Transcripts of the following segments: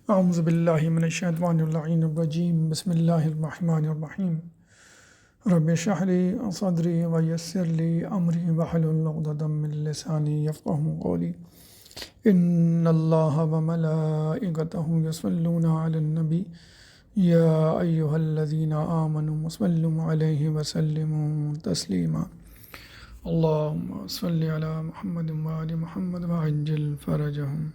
اعوذ باللہ من الشیطان اللعین الرجیم بسم اللہ الرحمن الرحیم رب اشرح لی صدری ویسر لی امری واحلل عقدۃ من لسانی یفقہوا قولی ان اللہ وملائکتہ یصلون علی النبی یا ایہا الذین آمنوا صلوا علیہ وسلموا تسلیما اللہم صلی علی محمد وآل محمد وعجل فرجہم۔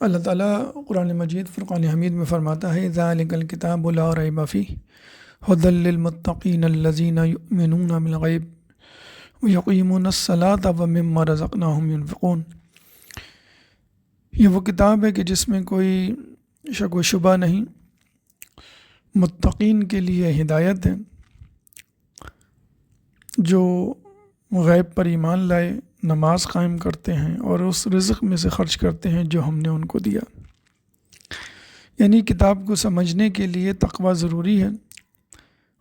اللہ تعالیٰ قرآن مجید فرقان حمید میں فرماتا ہے ذالک الکتاب لا ریب فیہ ھدی للمتقین الذین یؤمنون بالغیب ویقیمون الصلاۃ ومما رزقناہم ینفقون۔ یہ وہ کتاب ہے کہ جس میں کوئی شک و شبہ نہیں، متقین کے لیے ہدایت ہے، جو غیب پر ایمان لائے، نماز قائم کرتے ہیں اور اس رزق میں سے خرچ کرتے ہیں جو ہم نے ان کو دیا۔ یعنی کتاب کو سمجھنے کے لیے تقوی ضروری ہے،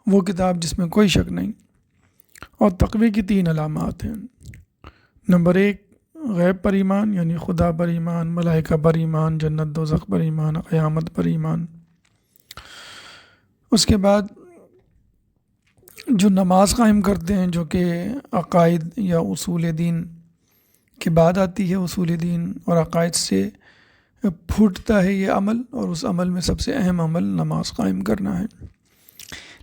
وہ کتاب جس میں کوئی شک نہیں۔ اور تقوی کی 3 علامات ہیں۔ نمبر 1 غیب پر ایمان، یعنی خدا پر ایمان، ملائکہ پر ایمان، جنت دوزخ پر ایمان، قیامت پر ایمان۔ اس کے بعد جو نماز قائم کرتے ہیں، جو کہ عقائد یا اصول دین کے بعد آتی ہے، اصول دین اور عقائد سے پھوٹتا ہے یہ عمل، اور اس عمل میں سب سے اہم عمل نماز قائم کرنا ہے۔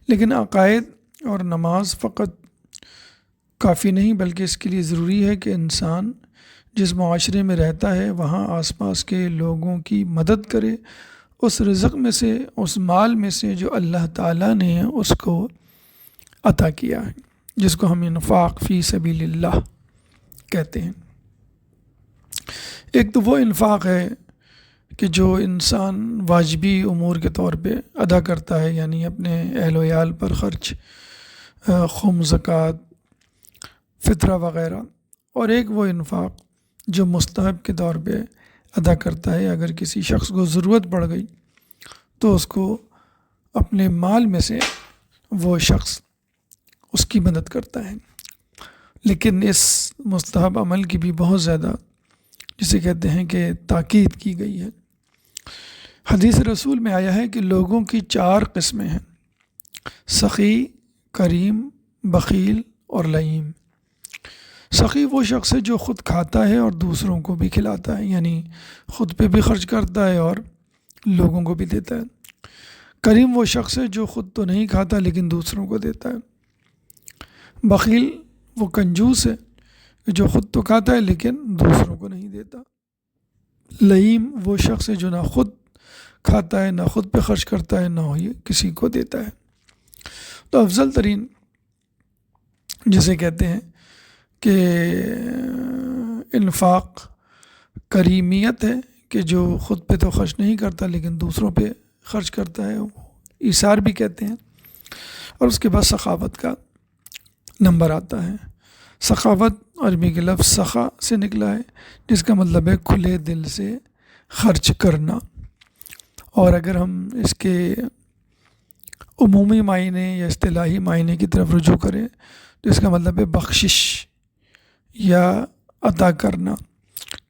لیکن عقائد اور نماز فقط کافی نہیں، بلکہ اس کے لیے ضروری ہے کہ انسان جس معاشرے میں رہتا ہے وہاں آس پاس کے لوگوں کی مدد کرے، اس رزق میں سے، اس مال میں سے جو اللہ تعالیٰ نے اس کو عطا کیا ہے، جس کو ہم انفاق فی سبیل اللہ کہتے ہیں۔ ایک تو وہ انفاق ہے کہ جو انسان واجبی امور کے طور پہ ادا کرتا ہے، یعنی اپنے اہل و عیال پر خرچ، خمس، زکوٰۃ، فطرہ وغیرہ۔ اور ایک وہ انفاق جو مستحب کے طور پہ ادا کرتا ہے، اگر کسی شخص کو ضرورت پڑ گئی تو اس کو اپنے مال میں سے وہ شخص اس کی مدد کرتا ہے۔ لیکن اس مستحب عمل کی بھی بہت زیادہ، جسے کہتے ہیں کہ تاکید کی گئی ہے۔ حدیث رسول میں آیا ہے کہ لوگوں کی 4 قسمیں ہیں: سخی، کریم، بخیل اور لئیم۔ سخی وہ شخص ہے جو خود کھاتا ہے اور دوسروں کو بھی کھلاتا ہے، یعنی خود پہ بھی خرچ کرتا ہے اور لوگوں کو بھی دیتا ہے۔ کریم وہ شخص ہے جو خود تو نہیں کھاتا لیکن دوسروں کو دیتا ہے۔ بخیل وہ کنجوس ہے جو خود تو کھاتا ہے لیکن دوسروں کو نہیں دیتا۔ لئیم وہ شخص ہے جو نہ خود کھاتا ہے، نہ خود پہ خرچ کرتا ہے، نہ ہی کسی کو دیتا ہے۔ تو افضل ترین جسے کہتے ہیں کہ انفاق کریمیت ہے، کہ جو خود پہ تو خرچ نہیں کرتا لیکن دوسروں پہ خرچ کرتا ہے، وہ ایثار بھی کہتے ہیں۔ اور اس کے بعد سخاوت کا نمبر آتا ہے۔ سخاوت عربی کے لفظ سخا سے نکلا ہے، جس کا مطلب ہے کھلے دل سے خرچ کرنا۔ اور اگر ہم اس کے عمومی معنی یا اصطلاحی معنی کی طرف رجوع کریں تو اس کا مطلب ہے بخشش یا عطا کرنا،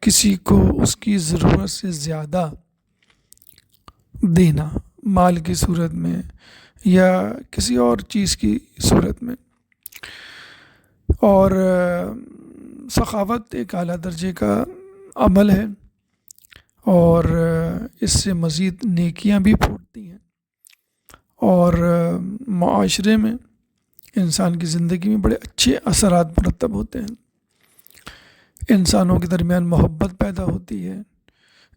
کسی کو اس کی ضرورت سے زیادہ دینا، مال کی صورت میں یا کسی اور چیز کی صورت میں۔ اور سخاوت ایک اعلیٰ درجے کا عمل ہے، اور اس سے مزید نیکیاں بھی پھوٹتی ہیں، اور معاشرے میں، انسان کی زندگی میں بڑے اچھے اثرات مرتب ہوتے ہیں۔ انسانوں کے درمیان محبت پیدا ہوتی ہے،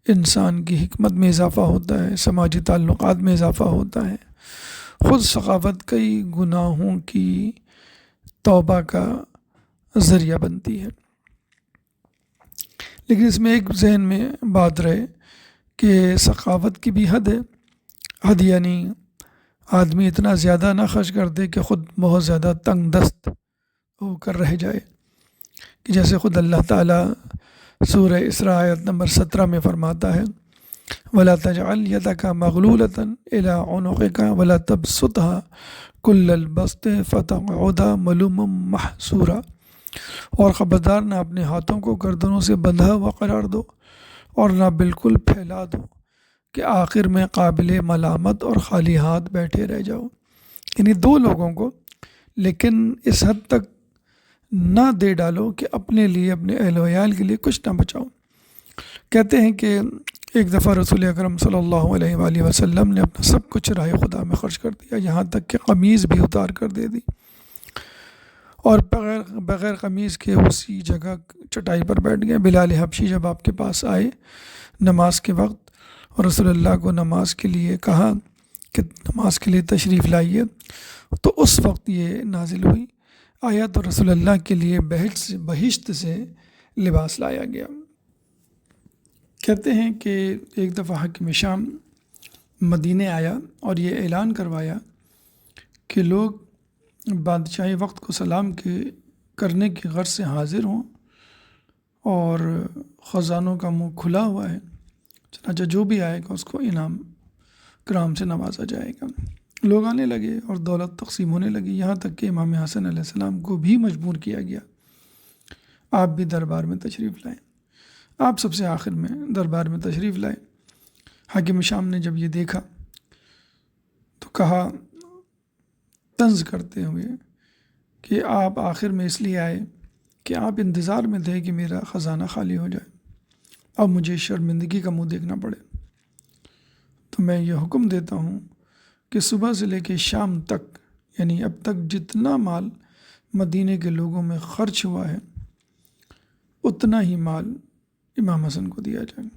انسان کی حکمت میں اضافہ ہوتا ہے، سماجی تعلقات میں اضافہ ہوتا ہے۔ خود سخاوت کئی گناہوں کی توبہ کا ذریعہ بنتی ہے۔ لیکن اس میں ایک ذہن میں بات رہے کہ سخاوت کی بھی حد ہے۔ حد یعنی آدمی اتنا زیادہ نہ خرچ کر دے کہ خود بہت زیادہ تنگ دست ہو کر رہ جائے، کہ جیسے خود اللہ تعالیٰ سورہ اسراء آیت نمبر 17 میں فرماتا ہے وَلَا تَجْعَلْ يَدَكَ مَغْلُولَةً إِلَىٰ عُنُقِكَ وَلَا تَبْسُطْهَا كُلَّ الْبَسْطِ فَتَقْعُدَ مَلُومًا مَحْسُورًا۔ اور خبردار نہ اپنے ہاتھوں کو گردنوں سے بندھا ہوا قرار دو، اور نہ بالکل پھیلا دو کہ آخر میں قابل ملامت اور خالی ہاتھ بیٹھے رہ جاؤ. یعنی دو لوگوں کو، لیکن اس حد تک نہ دے ڈالو کہ اپنے لیے، اپنے اہل و عیال کے لیے کچھ نہ بچاؤ. کہتے ہیں کہ ایک دفعہ رسول اکرم صلی اللہ علیہ وآلہ وسلم نے اپنا سب کچھ راہ خدا میں خرچ کر دیا، یہاں تک کہ قمیض بھی اتار کر دے دی، اور بغیر قمیض کے اسی جگہ چٹائی پر بیٹھ گئے. بلال حبشی جب آپ کے پاس آئے نماز کے وقت اور رسول اللہ کو نماز کے لیے کہا کہ نماز کے لیے تشریف لائیے، تو اس وقت یہ نازل ہوئی آیت اور رسول اللہ کے لیے بہشت سے لباس لایا گیا. کہتے ہیں کہ ایک دفعہ حاکم شام مدینہ آیا اور یہ اعلان کروایا کہ لوگ بادشاہی وقت کو سلام کرنے کی غرض سے حاضر ہوں اور خزانوں کا منہ کھلا ہوا ہے، چنانچہ جو بھی آئے گا اس کو انعام کرام سے نوازا جائے گا. لوگ آنے لگے اور دولت تقسیم ہونے لگی، یہاں تک کہ امام حسن علیہ السلام کو بھی مجبور کیا گیا آپ بھی دربار میں تشریف لائیں. آپ سب سے آخر میں دربار میں تشریف لائے. حاکم شام نے جب یہ دیکھا تو کہا طنز کرتے ہوئے کہ آپ آخر میں اس لیے آئے کہ آپ انتظار میں تھے کہ میرا خزانہ خالی ہو جائے، اب مجھے شرمندگی کا منہ دیکھنا پڑے، تو میں یہ حکم دیتا ہوں کہ صبح سے لے کے شام تک، یعنی اب تک جتنا مال مدینے کے لوگوں میں خرچ ہوا ہے اتنا ہی مال امام حسن کو دیا جائے.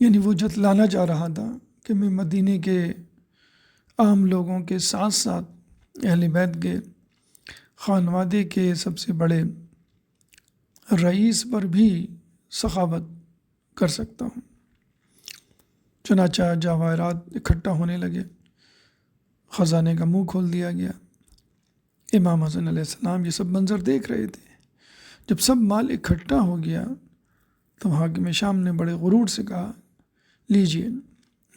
یعنی وہ جتلانا چاہ رہا تھا کہ میں مدینے کے عام لوگوں کے ساتھ ساتھ اہل بیت کے خانوادے کے سب سے بڑے رئیس پر بھی سخاوت کر سکتا ہوں. چنانچہ جواہرات اکٹھا ہونے لگے، خزانے کا منہ کھول دیا گیا. امام حسن علیہ السلام یہ سب منظر دیکھ رہے تھے. جب سب مال اکٹھا ہو گیا تو حاکم شام نے بڑے غرور سے کہا، لیجئے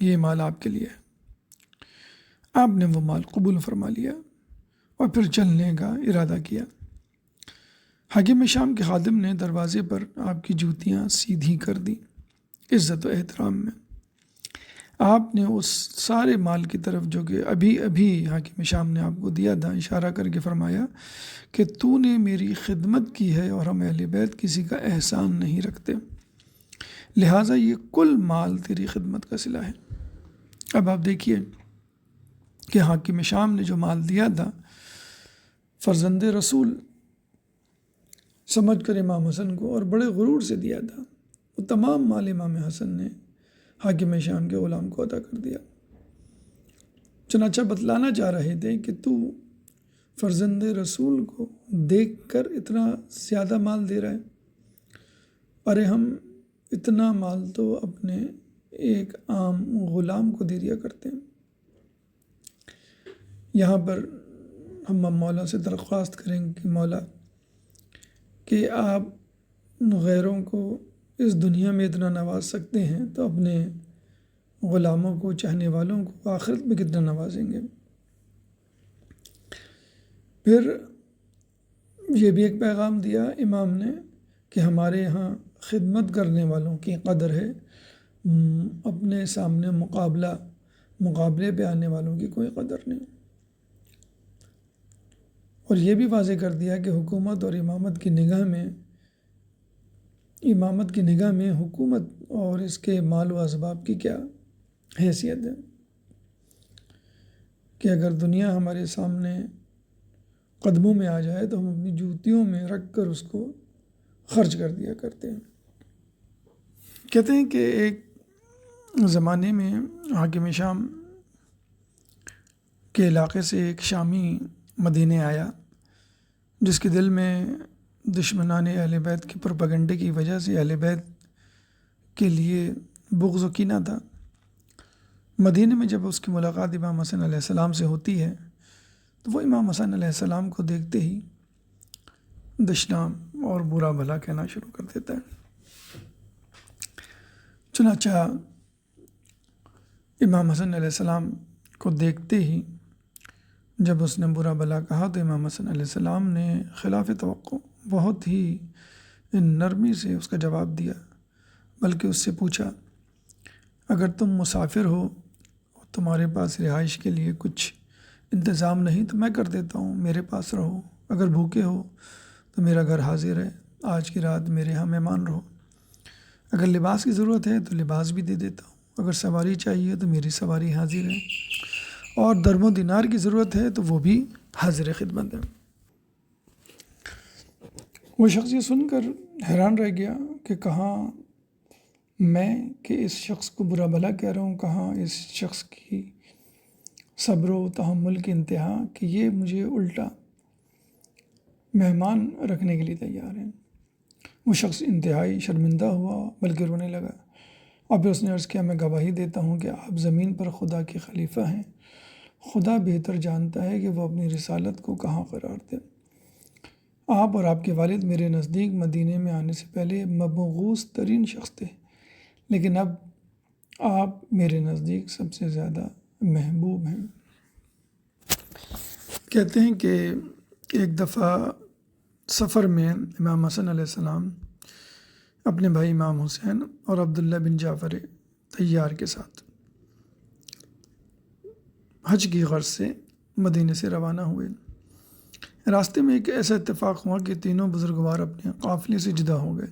یہ مال آپ کے لیے ہے. آپ نے وہ مال قبول فرما لیا اور پھر چلنے کا ارادہ کیا. حاکم شام کے خادم نے دروازے پر آپ کی جوتیاں سیدھی کر دی عزت و احترام میں. آپ نے اس سارے مال کی طرف جو کہ ابھی حاکم شام نے آپ کو دیا تھا اشارہ کر کے فرمایا کہ تو نے میری خدمت کی ہے اور ہم اہل بیت کسی کا احسان نہیں رکھتے، لہٰذا یہ کل مال تیری خدمت کا صلہ ہے. اب آپ دیکھیے کہ حاکم شام نے جو مال دیا تھا فرزند رسول سمجھ کر امام حسن کو، اور بڑے غرور سے دیا تھا، وہ تمام مال امام حسن نے حاکم شام کے غلام کو عطا کر دیا. چنانچہ بتلانا چاہ رہے تھے کہ تو فرزند رسول کو دیکھ کر اتنا زیادہ مال دے رہا ہے، ارے ہم اتنا مال تو اپنے ایک عام غلام کو دے دیا کرتے ہیں. یہاں پر ہم مولا سے درخواست کریں گے کہ مولا کہ آپ غیروں کو اس دنیا میں اتنا نواز سکتے ہیں تو اپنے غلاموں کو، چاہنے والوں کو آخرت میں کتنا نوازیں گے. پھر یہ بھی ایک پیغام دیا امام نے کہ ہمارے یہاں خدمت کرنے والوں کی قدر ہے، اپنے سامنے مقابلے پہ آنے والوں کی کوئی قدر نہیں. اور یہ بھی واضح کر دیا کہ حکومت اور امامت کی نگاہ میں حکومت اور اس کے مال و اسباب کی کیا حیثیت ہے، کہ اگر دنیا ہمارے سامنے قدموں میں آ جائے تو ہم اپنی جوتیوں میں رکھ کر اس کو خرچ کر دیا کرتے ہیں. کہتے ہیں کہ ایک زمانے میں حاکم شام کے علاقے سے ایک شامی مدینے آیا جس کے دل میں دشمنان اہل بیت کی پروپیگنڈے کی وجہ سے اہل بیت کے لیے بغض و کینہ تھا. مدینے میں جب اس کی ملاقات امام حسن علیہ السلام سے ہوتی ہے تو وہ امام حسن علیہ السلام کو دیکھتے ہی دشنام اور برا بھلا کہنا شروع کر دیتا ہے. چنانچہ امام حسن علیہ السلام کو دیکھتے ہی جب اس نے برا بھلا کہا تو امام حسن علیہ السلام نے خلاف توقع بہت ہی نرمی سے اس کا جواب دیا، بلکہ اس سے پوچھا اگر تم مسافر ہو اور تمہارے پاس رہائش کے لیے کچھ انتظام نہیں تو میں کر دیتا ہوں، میرے پاس رہو۔ اگر بھوکے ہو تو میرا گھر حاضر ہے، آج کی رات میرے ہاں مہمان رہو۔ اگر لباس کی ضرورت ہے تو لباس بھی دے دیتا ہوں، اگر سواری چاہیے تو میری سواری حاضر ہے، اور درم و دینار کی ضرورت ہے تو وہ بھی حاضر خدمت ہے۔ وہ شخص یہ سن کر حیران رہ گیا کہ کہاں میں کہ اس شخص کو برا بھلا کہہ رہا ہوں، کہاں اس شخص کی صبر و تحمل کی انتہا کہ یہ مجھے الٹا مہمان رکھنے کے لیے تیار ہیں۔ وہ شخص انتہائی شرمندہ ہوا بلکہ رونے لگا، اور پھر اس نے عرض کیا میں گواہی دیتا ہوں کہ آپ زمین پر خدا کے خلیفہ ہیں، خدا بہتر جانتا ہے کہ وہ اپنی رسالت کو کہاں قرار دے۔ آپ اور آپ کے والد میرے نزدیک مدینے میں آنے سے پہلے مبغوث ترین شخص تھے، لیکن اب آپ میرے نزدیک سب سے زیادہ محبوب ہیں۔ کہتے ہیں کہ ایک دفعہ سفر میں امام حسن علیہ السلام اپنے بھائی امام حسین اور عبداللہ بن جعفر طیار کے ساتھ حج کی غرض سے مدینے سے روانہ ہوئے۔ راستے میں ایک ایسا اتفاق ہوا کہ تینوں بزرگوار اپنے قافلے سے جدا ہو گئے،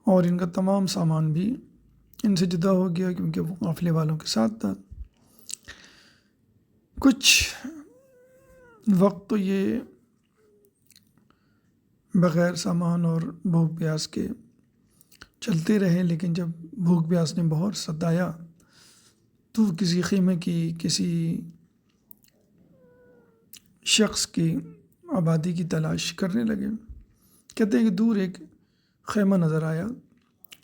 اور ان کا تمام سامان بھی ان سے جدا ہو گیا کیونکہ وہ قافلے والوں کے ساتھ تھا۔ کچھ وقت تو یہ بغیر سامان اور بھوک پیاس کے چلتے رہے، لیکن جب بھوک پیاس نے بہت ستایا تو کسی خیمے کی کسی شخص کی آبادی کی تلاش کرنے لگے۔ کہتے ہیں کہ دور ایک خیمہ نظر آیا،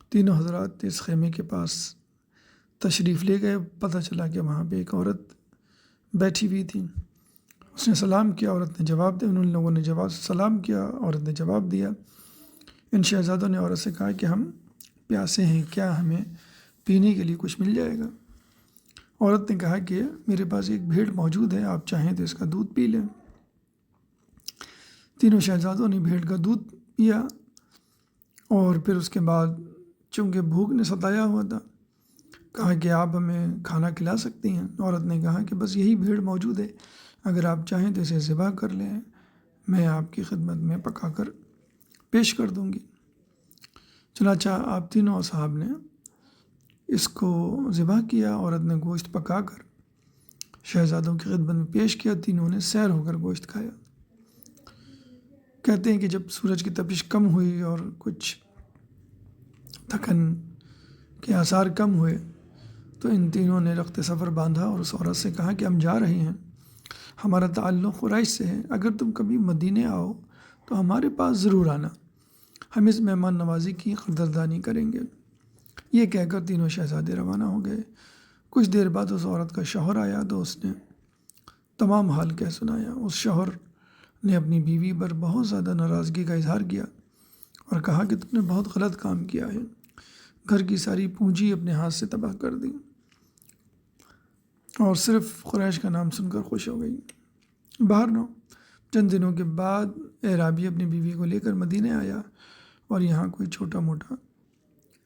تینوں حضرات اس خیمے کے پاس تشریف لے گئے۔ پتہ چلا کہ وہاں پہ ایک عورت بیٹھی ہوئی تھی۔ اس نے سلام کیا، عورت نے جواب دیا، ان لوگوں نے سلام کیا، عورت نے جواب دیا۔ ان شہزادوں نے عورت سے کہا کہ ہم پیاسے ہیں، کیا ہمیں پینے کے لیے کچھ مل جائے گا؟ عورت نے کہا کہ میرے پاس ایک بھیڑ موجود ہے، آپ چاہیں تو اس کا دودھ پی لیں۔ تینوں شہزادوں نے بھیڑ کا دودھ پیا، اور پھر اس کے بعد چونکہ بھوک نے ستایا ہوا تھا، کہا کہ آپ ہمیں کھانا کھلا سکتی ہیں؟ عورت نے کہا کہ بس یہی بھیڑ موجود ہے، اگر آپ چاہیں تو اسے ذبح کر لیں، میں آپ کی خدمت میں پکا کر پیش کر دوں گی۔ چنانچہ آپ تینوں اصحاب نے اس کو ذبح کیا، عورت نے گوشت پکا کر شہزادوں کی خدمت میں پیش کیا، تینوں نے سیر ہو کر گوشت کھایا۔ کہتے ہیں کہ جب سورج کی تپش کم ہوئی اور کچھ تھکن کے آثار کم ہوئے تو ان تینوں نے رخت سفر باندھا اور اس عورت سے کہا کہ ہم جا رہے ہیں، ہمارا تعلق قریش سے ہے، اگر تم کبھی مدینے آؤ تو ہمارے پاس ضرور آنا، ہم اس مہمان نوازی کی قدردانی کریں گے۔ یہ کہہ کر تینوں شہزادے روانہ ہو گئے۔ کچھ دیر بعد اس عورت کا شوہر آیا تو اس نے تمام حال کہہ سنایا۔ اس شوہر نے اپنی بیوی پر بہت زیادہ ناراضگی کا اظہار کیا اور کہا کہ تم نے بہت غلط کام کیا ہے، گھر کی ساری پونجی اپنے ہاتھ سے تباہ کر دی، اور صرف قریش کا نام سن کر خوش ہو گئی۔ بہرحال چند دنوں کے بعد اعرابی اپنی بیوی کو لے کر مدینے آیا اور یہاں کوئی چھوٹا موٹا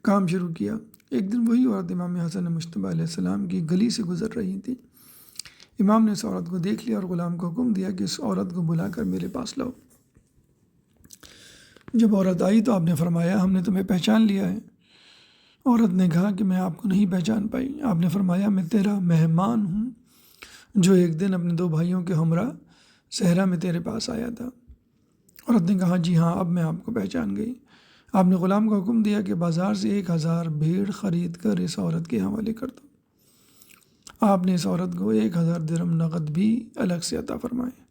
کام شروع کیا۔ ایک دن وہی عورت امام حسن مجتبیٰ علیہ السلام کی گلی سے گزر رہی تھی۔ امام نے اس عورت کو دیکھ لیا اور غلام کو حکم دیا کہ اس عورت کو بلا کر میرے پاس لاؤ۔ جب عورت آئی تو آپ نے فرمایا ہم نے تمہیں پہچان لیا ہے۔ عورت نے کہا کہ میں آپ کو نہیں پہچان پائی۔ آپ نے فرمایا میں تیرا مہمان ہوں جو ایک دن اپنے دو بھائیوں کے ہمراہ صحرا میں تیرے پاس آیا تھا۔ عورت نے کہا جی ہاں اب میں آپ کو پہچان گئی۔ آپ نے غلام کو حکم دیا کہ بازار سے 1000 بھیڑ خرید کر اس عورت کے حوالے کر دو۔ آپ نے اس عورت کو 1000 درہم نقد بھی الگ سے عطا فرمائے۔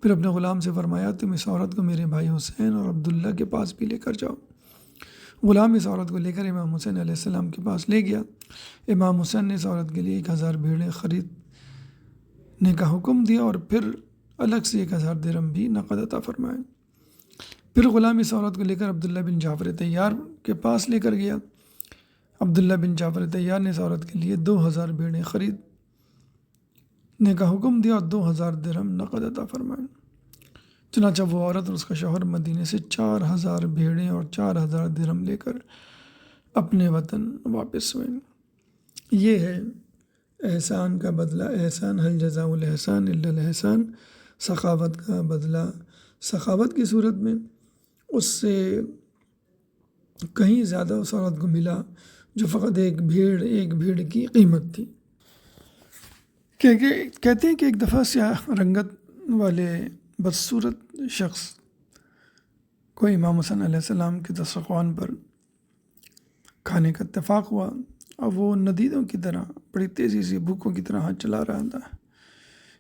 پھر اپنے غلام سے فرمایا تم اس عورت کو میرے بھائی حسین اور عبداللہ کے پاس بھی لے کر جاؤ۔ غلام اس عورت کو لے کر امام حسین علیہ السلام کے پاس لے گیا۔ امام حسین نے اس عورت کے لیے 1000 بھیڑیں خریدنے کا حکم دیا اور پھر الگ سے 1000 درہم بھی نقد عطا فرمائے۔ پھر غلام اس عورت کو لے کر عبداللہ بن جعفر طیار کے پاس لے کر گیا۔ عبداللہ بن جعفر طیار نے اس عورت کے لیے 2000 بھیڑیں خریدنے کا حکم دیا اور 2000 درہم نقد عطا فرمائے۔ چنانچہ وہ عورت اور اس کا شوہر مدینے سے 4000 بھیڑیں اور 4000 درہم لے کر اپنے وطن واپس ہوئے۔ یہ ہے احسان کا بدلہ، احسان حل جزاء الاحسان الا الاحسان، سخاوت کا بدلہ سخاوت کی صورت میں اس سے کہیں زیادہ اس عورت کو ملا جو فقط ایک بھیڑ کی قیمت تھی۔ کہتے ہیں کہ ایک دفعہ سیاہ رنگت والے بدصورت شخص کو امام حسن علیہ السلام کے دسترخوان پر کھانے کا اتفاق ہوا، اور وہ ندیدوں کی طرح بڑی تیزی سے بھوکوں کی طرح ہاتھ چلا رہا تھا۔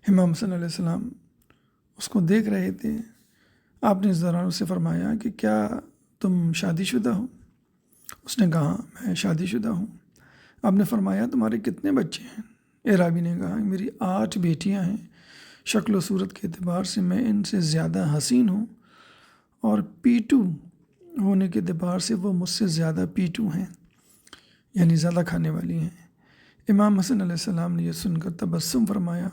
امام حسن علیہ السلام اس کو دیکھ رہے تھے۔ آپ نے اس دوران اس سے فرمایا کہ کیا تم شادی شدہ ہو؟ اس نے کہا میں شادی شدہ ہوں۔ آپ نے فرمایا تمہارے کتنے بچے ہیں؟ اعرابی نے کہا میری 8 بیٹیاں ہیں، شکل و صورت کے اعتبار سے میں ان سے زیادہ حسین ہوں، اور پیٹو ہونے کے اعتبار سے وہ مجھ سے زیادہ پیٹو ہیں، یعنی زیادہ کھانے والی ہیں۔ امام حسن علیہ السلام نے یہ سن کر تبسم فرمایا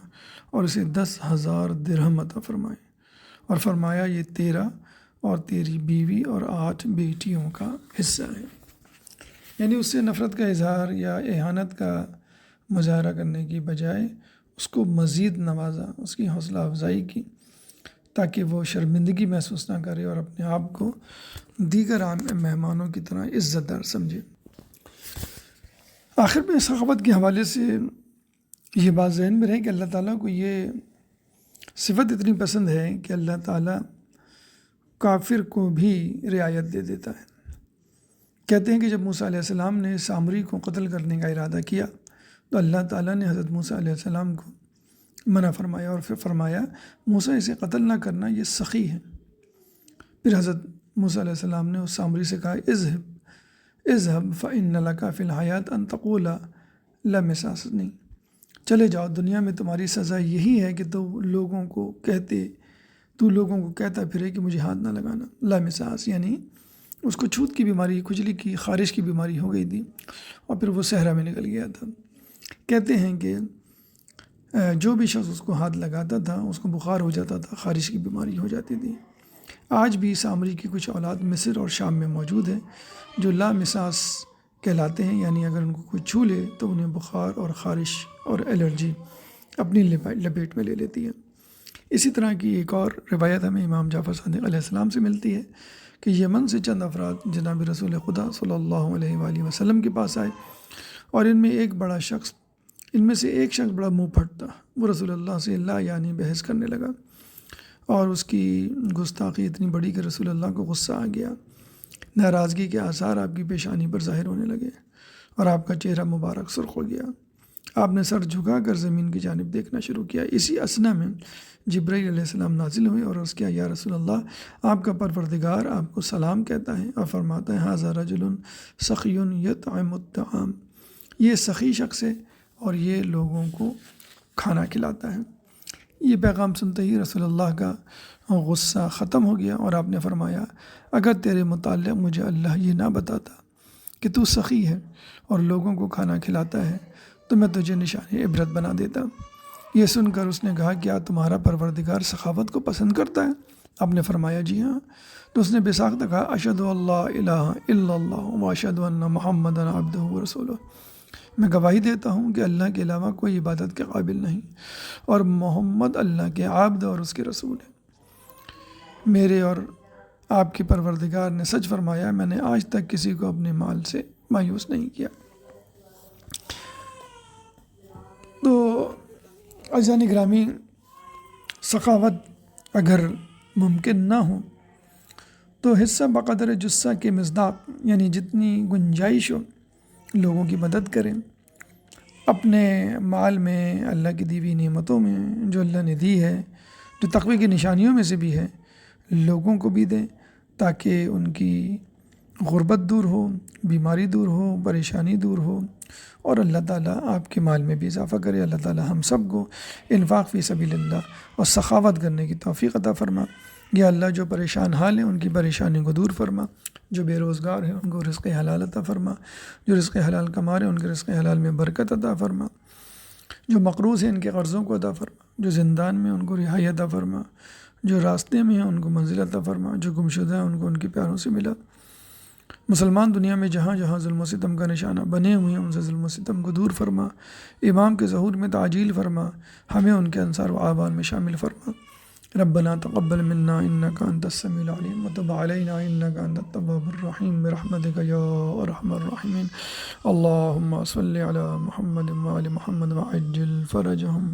اور اسے 10,000 درہم عطا فرمائے، اور فرمایا یہ تیرا اور تیری بیوی اور 8 بیٹیوں کا حصہ ہے۔ یعنی اس سے نفرت کا اظہار یا اہانت کا مظاہرہ کرنے کی بجائے اس کو مزید نوازا، اس کی حوصلہ افزائی کی، تاکہ وہ شرمندگی محسوس نہ کرے اور اپنے آپ کو دیگر عام مہمانوں کی طرح عزت دار سمجھے۔ آخر میں سخاوت کے حوالے سے یہ بات ذہن میں رہے کہ اللہ تعالیٰ کو یہ صفت اتنی پسند ہے کہ اللہ تعالیٰ کافر کو بھی رعایت دے دیتا ہے۔ کہتے ہیں کہ جب موسیٰ علیہ السلام نے سامری کو قتل کرنے کا ارادہ کیا تو اللہ تعالیٰ نے حضرت موسیٰ علیہ السلام کو منع فرمایا، اور پھر فرمایا موسیٰ اسے قتل نہ کرنا، یہ سخی ہے۔ پھر حضرت موسیٰ علیہ السلام نے اس سامری سے کہا اذهب فإن لك في الحیات ان تقول لا مساس، نہیں چلے جاؤ، دنیا میں تمہاری سزا یہی ہے کہ تو لوگوں کو کہتا پھرے کہ مجھے ہاتھ نہ لگانا۔ لا مساس یعنی اس کو چھوت کی بیماری، کھجلی کی، خارش کی بیماری ہو گئی تھی، اور پھر وہ صحرا میں نکل گیا تھا۔ کہتے ہیں کہ جو بھی شخص اس کو ہاتھ لگاتا تھا اس کو بخار ہو جاتا تھا، خارش کی بیماری ہو جاتی تھی۔ آج بھی سامری کی کچھ اولاد مصر اور شام میں موجود ہیں جو لا مساس کہلاتے ہیں، یعنی اگر ان کو کوئی چھو لے تو انہیں بخار اور خارش اور الرجی اپنی لپیٹ میں لے لیتی ہے۔ اسی طرح کی ایک اور روایت ہمیں امام جعفر صادق علیہ السلام سے ملتی ہے کہ یمن سے چند افراد جناب رسول خدا صلی اللہ علیہ وآلہ وسلم کے پاس آئے، اور ان میں سے ایک شخص بڑا منہ پھٹ تھا۔ وہ رسول اللہ سے لا یعنی بحث کرنے لگا، اور اس کی گستاخی اتنی بڑی کہ رسول اللہ کو غصہ آ گیا۔ ناراضگی کے آثار آپ کی پیشانی پر ظاہر ہونے لگے، اور آپ کا چہرہ مبارک سرخ ہو گیا۔ آپ نے سر جھکا کر زمین کی جانب دیکھنا شروع کیا۔ اسی اثنا میں جبرائیل علیہ السلام نازل ہوئے اور عرض کیا یا رسول اللہ، آپ کا پروردگار آپ کو سلام کہتا ہے اور فرماتا ہے ھذا رجل سخی یطعم الطعام، یہ سخی شخص ہے اور یہ لوگوں کو کھانا کھلاتا ہے۔ یہ پیغام سنتے ہی رسول اللہ کا غصہ ختم ہو گیا، اور آپ نے فرمایا اگر تیرے متعلق مجھے اللہ یہ نہ بتاتا کہ تو سخی ہے اور لوگوں کو کھانا کھلاتا ہے تو میں تجھے نشان عبرت بنا دیتا۔ یہ سن کر اس نے کہا کیا تمہارا پروردگار سخاوت کو پسند کرتا ہے؟ آپ نے فرمایا جی ہاں۔ تو اس نے بے ساختہ کہا اشہد اللہ الہ الا اللہ و اشہد ان محمد عبدہ و رسولہ، میں گواہی دیتا ہوں کہ اللہ کے علاوہ کوئی عبادت کے قابل نہیں، اور محمد اللہ کے عبد اور اس کے رسول ہے۔ میرے اور آپ کے پروردگار نے سچ فرمایا، میں نے آج تک کسی کو اپنے مال سے مایوس نہیں کیا۔ تو عزیزان گرامی، سخاوت اگر ممکن نہ ہو تو حصہ بقدر جثہ کے مصداق، یعنی جتنی گنجائش ہو لوگوں کی مدد کریں، اپنے مال میں، اللہ کی دی ہوئی نعمتوں میں جو اللہ نے دی ہے، جو تقوی کی نشانیوں میں سے بھی ہے، لوگوں کو بھی دیں تاکہ ان کی غربت دور ہو، بیماری دور ہو، پریشانی دور ہو، اور اللہ تعالیٰ آپ کے مال میں بھی اضافہ کرے۔ اللہ تعالیٰ ہم سب کو انفاق فی سبیل اللہ اور سخاوت کرنے کی توفیق عطا فرما۔ یا اللہ جو پریشان حال ہیں ان کی پریشانی کو دور فرما، جو بے روزگار ہیں ان کو رزق حلال عطا فرما، جو رزق حلال کما رہے ہیں ان کے رزق حلال میں برکت عطا فرما، جو مقروض ہیں ان کے قرضوں کو عطا فرما، جو زندان میں ان کو رہائی عطا فرما، جو راستے میں ہیں ان کو منزل عطا فرما، جو گمشدہ ہیں ان کو ان کے پیاروں سے ملا۔ مسلمان دنیا میں جہاں جہاں ظلم و ستم کا نشانہ بنے ہوئے ہیں ان سے ظلم و ستم کو دور فرما، امام کے ظہور میں تعجیل فرما، ہمیں ان کے انصار و اعوان میں شامل فرما۔ ربنا تقبل منا انك انت السميع العليم وتب علينا انك انت التواب الرحيم برحمتك يا ارحم الراحمين۔ اللهم صل على محمد وآل محمد وعجل فرجهم۔